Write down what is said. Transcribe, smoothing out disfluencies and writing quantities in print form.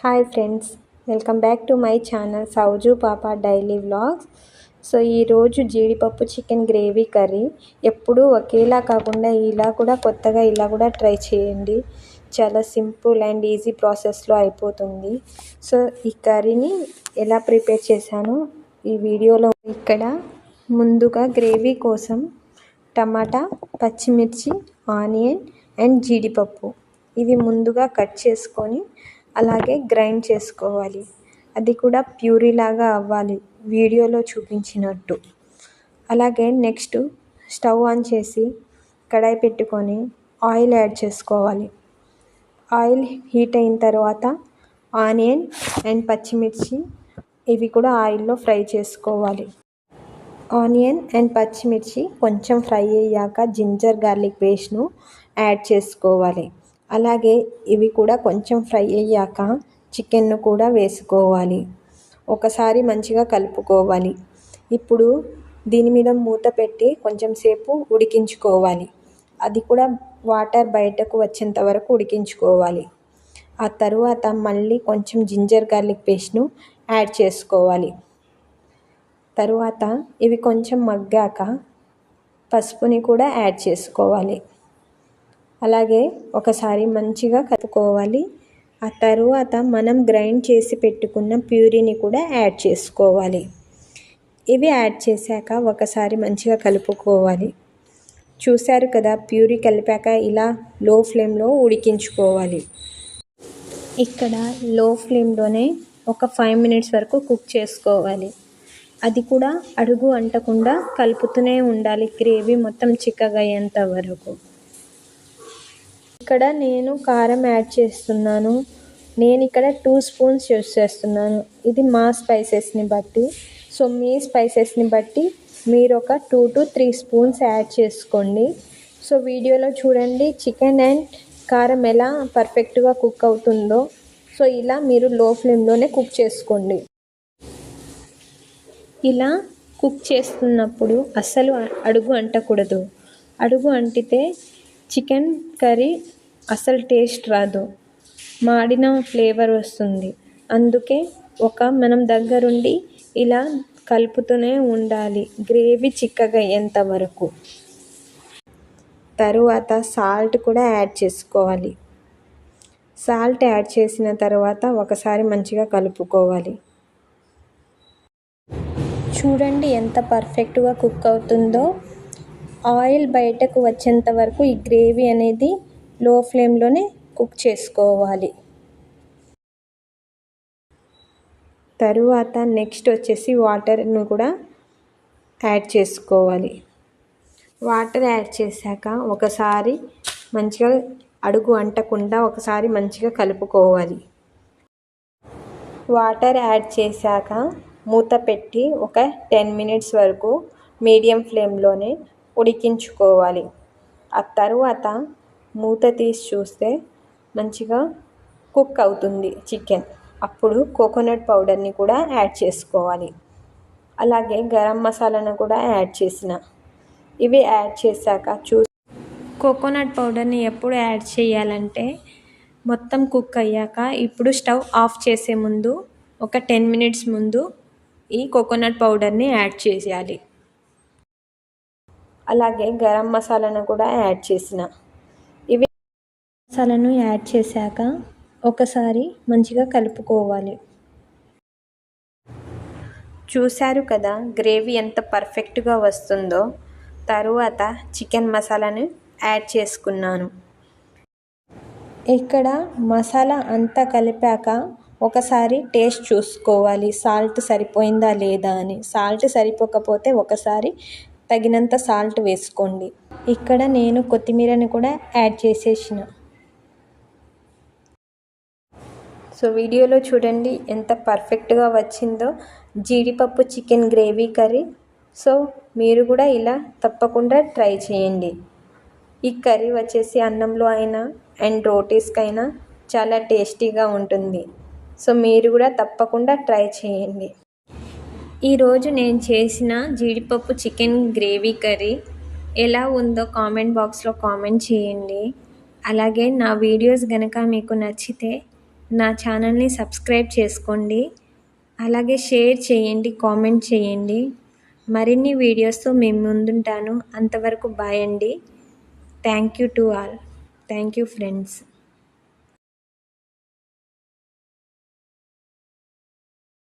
Hi friends, welcome back to my channel Souju పాప daily vlogs. So ఈరోజు జీడిపప్పు chicken gravy curry ఎప్పుడూ ఒకేలా కాకుండా ఇలా కూడా ట్రై చేయండి. చాలా సింపుల్ అండ్ ఈజీ ప్రాసెస్లో అయిపోతుంది. సో ఈ కర్రీని ఎలా ప్రిపేర్ చేశానో ఈ వీడియోలో. ఇక్కడ ముందుగా గ్రేవీ కోసం టమాటా, పచ్చిమిర్చి, ఆనియన్ అండ్ జీడిపప్పు ఇవి ముందుగా కట్ చేసుకొని అలాగే గ్రైండ్ చేసుకోవాలి. అది కూడా ప్యూరీ లాగా అవ్వాలి వీడియోలో చూపించినట్టు. అలాగే నెక్స్ట్ స్టవ్ ఆన్ చేసి కడాయి పెట్టుకొని ఆయిల్ యాడ్ చేసుకోవాలి. ఆయిల్ హీట్ అయిన తర్వాత ఆనియన్ అండ్ పచ్చిమిర్చి ఇవి కూడా ఆయిల్లో ఫ్రై చేసుకోవాలి. ఆనియన్ అండ్ పచ్చిమిర్చి కొంచెం ఫ్రై అయ్యాక జింజర్ గార్లిక్ పేస్ట్ను యాడ్ చేసుకోవాలి. అలాగే ఇవి కూడా కొంచెం ఫ్రై అయ్యాక చికెన్ను కూడా వేసుకోవాలి. ఒకసారి మంచిగా కలుపుకోవాలి. ఇప్పుడు దీని మీద మూత పెట్టి కొంచెం సేపు ఉడికించుకోవాలి. అది కూడా వాటర్ బయటకు వచ్చేంత వరకు ఉడికించుకోవాలి. ఆ తరువాత మళ్ళీ కొంచెం జింజర్ గార్లిక్ పేస్ట్ను యాడ్ చేసుకోవాలి. తరువాత ఇవి కొంచెం మగ్గాక పసుపుని కూడా యాడ్ చేసుకోవాలి. అలాగే ఒకసారి మంచిగా కలుపుకోవాలి. ఆ తరువాత మనం గ్రైండ్ చేసి పెట్టుకున్న ప్యూరీని కూడా యాడ్ చేసుకోవాలి. ఇవి యాడ్ చేశాక ఒకసారి మంచిగా కలుపుకోవాలి. చూశారు కదా, ప్యూరీ కలిపాక ఇలా లో ఫ్లేమ్లో ఉడికించుకోవాలి. ఇక్కడ లో ఫ్లేమ్లోనే ఒక 5 మినిట్స్ వరకు కుక్ చేసుకోవాలి. అది కూడా అడుగు అంటకుండా కలుపుతూనే ఉండాలి గ్రేవీ మొత్తం చిక్కగా అయ్యేంత వరకు. ఇక్కడ నేను కారం యాడ్ చేస్తున్నాను. నేను ఇక్కడ 2 స్పూన్స్ యూస్ చేస్తున్నాను. ఇది మా స్పైసెస్ని బట్టి. సో మీ స్పైసెస్ని బట్టి మీరు ఒక 2 to 3 స్పూన్స్ యాడ్ చేసుకోండి. సో వీడియోలో చూడండి చికెన్ అండ్ కారం ఎలా పర్ఫెక్ట్గా కుక్ అవుతుందో. సో ఇలా మీరు లో ఫ్లేమ్లోనే కుక్ చేసుకోండి. ఇలా కుక్ చేస్తున్నప్పుడు అస్సలు అడుగు అంటకూడదు. అడుగు అంటితే చికెన్ కర్రీ అసలు టేస్ట్ రాదు, మాడిన ఫ్లేవర్ వస్తుంది. అందుకే మనం దగ్గరుండి ఇలా కలుపుతూనే ఉండాలి గ్రేవీ చిక్కగా అయ్యేంత వరకు. తరువాత సాల్ట్ కూడా యాడ్ చేసుకోవాలి. సాల్ట్ యాడ్ చేసిన తర్వాత ఒకసారి మంచిగా కలుపుకోవాలి. చూడండి ఎంత పర్ఫెక్ట్గా కుక్ అవుతుందో. ఆయిల్ బయటకు వచ్చేంత వరకు ఈ గ్రేవీ అనేది లో ఫ్లేమ్లోనే కుక్ చేసుకోవాలి. తరువాత నెక్స్ట్ వచ్చేసి వాటర్ను కూడా యాడ్ చేసుకోవాలి. వాటర్ యాడ్ చేశాక ఒకసారి మంచిగా అడుగు అంటకుండా ఒకసారి మంచిగా కలుపుకోవాలి. వాటర్ యాడ్ చేశాక మూత పెట్టి ఒక 10 మినిట్స్ వరకు మీడియం ఫ్లేమ్లోనే ఉడికించుకోవాలి. ఆ తరువాత మూత తీసి చూస్తే మంచిగా కుక్ అవుతుంది చికెన్. అప్పుడు కోకోనట్ పౌడర్ని కూడా యాడ్ చేసుకోవాలి. అలాగే గరం మసాలాను కూడా యాడ్ చేసిన. ఇవి యాడ్ చేశాక కోకోనట్ పౌడర్ని ఎప్పుడు యాడ్ చేయాలంటే మొత్తం కుక్ అయ్యాక, ఇప్పుడు స్టవ్ ఆఫ్ చేసే ముందు ఒక 10 మినిట్స్ ముందు ఈ కోకోనట్ పౌడర్ని యాడ్ చేయాలి. అలాగే గరం మసాలాను కూడా యాడ్ చేసిన. ఇవి మసాలాను యాడ్ చేశాక ఒకసారి మంచిగా కలుపుకోవాలి. చూశారు కదా గ్రేవీ ఎంత పర్ఫెక్ట్గా వస్తుందో. తరువాత చికెన్ మసాలాను యాడ్ చేసుకున్నాను. ఇక్కడ మసాలా అంతా కలిపాక ఒకసారి టేస్ట్ చూసుకోవాలి, సాల్ట్ సరిపోయిందా లేదా అని. సాల్ట్ సరిపోకపోతే ఒకసారి తగినంత సాల్ట్ వేసుకోండి. ఇక్కడ నేను కొత్తిమీరని కూడా యాడ్ చేసేసిన. సో వీడియోలో చూడండి ఎంత పర్ఫెక్ట్గా వచ్చిందో జీడిపప్పు చికెన్ గ్రేవీ కర్రీ. సో మీరు కూడా ఇలా తప్పకుండా ట్రై చేయండి. ఈ కర్రీ వచ్చేసి అన్నంలో అయినా అండ్ రోటీస్కైనా చాలా టేస్టీగా ఉంటుంది. సో మీరు కూడా తప్పకుండా ట్రై చేయండి. ఈరోజు నేను చేసిన జీడిపప్పు చికెన్ గ్రేవీ కర్రీ ఎలా ఉందో కామెంట్ బాక్స్లో కామెంట్ చేయండి. అలాగే నా వీడియోస్ కనుక మీకు నచ్చితే నా ఛానల్ని సబ్స్క్రైబ్ చేసుకోండి. అలాగే షేర్ చేయండి, కామెంట్ చేయండి. మరిన్ని వీడియోస్తో మేము ముందుంటాను. అంతవరకు బాయ్ అండి. Thank you to all. Thank you friends.